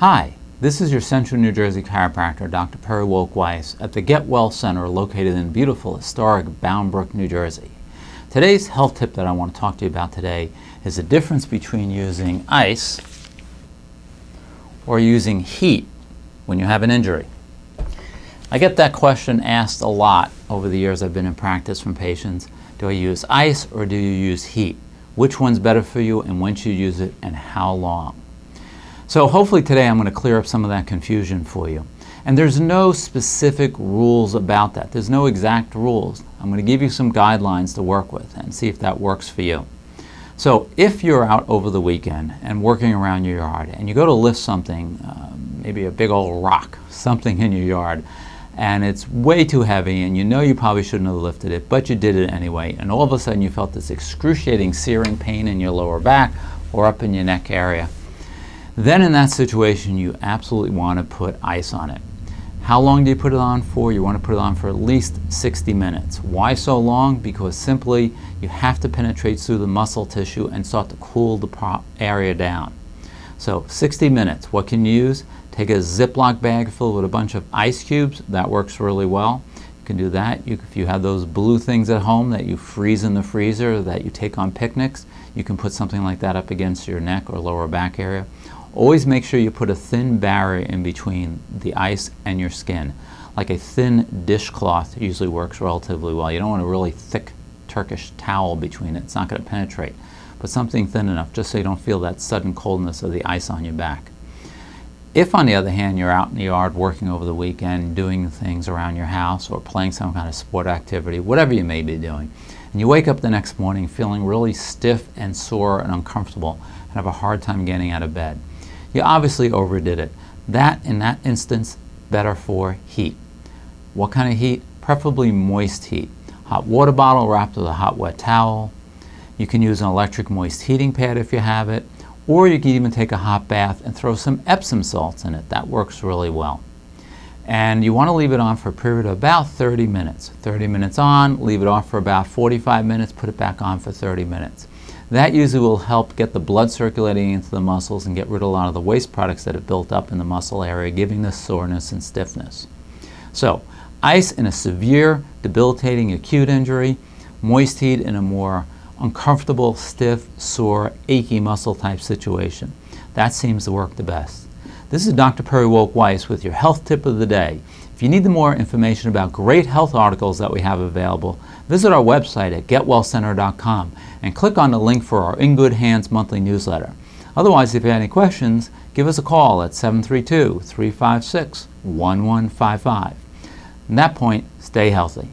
Hi, this is your Central New Jersey chiropractor, Dr. Perry Wolk-Weiss, at the Get Well Center located in beautiful, historic Bound Brook, New Jersey. Today's health tip that I want to talk to you about today is the difference between using ice or using heat when you have an injury. I get that question asked a lot over the years I've been in practice from patients. Do I use ice or do you use heat? Which one's better for you and when should you use it and how long? So hopefully today I'm going to clear up some of that confusion for you. And there's no specific rules about that. There's no exact rules. I'm going to give you some guidelines to work with and see if that works for you. So if you're out over the weekend and working around your yard and you go to lift something, maybe a big old rock, something in your yard, and it's way too heavy and you know you probably shouldn't have lifted it, but you did it anyway, and all of a sudden you felt this excruciating searing pain in your lower back or up in your neck area, then in that situation you absolutely want to put ice on it. How long do you put it on for? You want to put it on for at least 60 minutes. Why so long? Because simply you have to penetrate through the muscle tissue and start to cool the area down. So 60 minutes. What can you use? Take a Ziploc bag filled with a bunch of ice cubes. That works really well. You can do that. If you have those blue things at home that you freeze in the freezer that you take on picnics, you can put something like that up against your neck or lower back area. Always make sure you put a thin barrier in between the ice and your skin. Like a thin dishcloth usually works relatively well. You don't want a really thick Turkish towel between it. It's not going to penetrate. But something thin enough just so you don't feel that sudden coldness of the ice on your back. If, on the other hand, you're out in the yard working over the weekend, doing things around your house or playing some kind of sport activity, whatever you may be doing, and you wake up the next morning feeling really stiff and sore and uncomfortable and have a hard time getting out of bed, you obviously overdid it. That, in that instance, better for heat. What kind of heat? Preferably moist heat. Hot water bottle wrapped with a hot wet towel. You can use an electric moist heating pad if you have it, or you can even take a hot bath and throw some Epsom salts in it. That works really well. And you want to leave it on for a period of about 30 minutes. 30 minutes on, leave it off for about 45 minutes, put it back on for 30 minutes. That usually will help get the blood circulating into the muscles and get rid of a lot of the waste products that have built up in the muscle area, giving the soreness and stiffness. So, ice in a severe, debilitating, acute injury, moist heat in a more uncomfortable, stiff, sore, achy muscle type situation. That seems to work the best. This is Dr. Perry Wolk-Weiss with your health tip of the day. If you need more information about great health articles that we have available, visit our website at getwellcenter.com and click on the link for our In Good Hands monthly newsletter. Otherwise, if you have any questions, give us a call at 732-356-1155. At that point, stay healthy.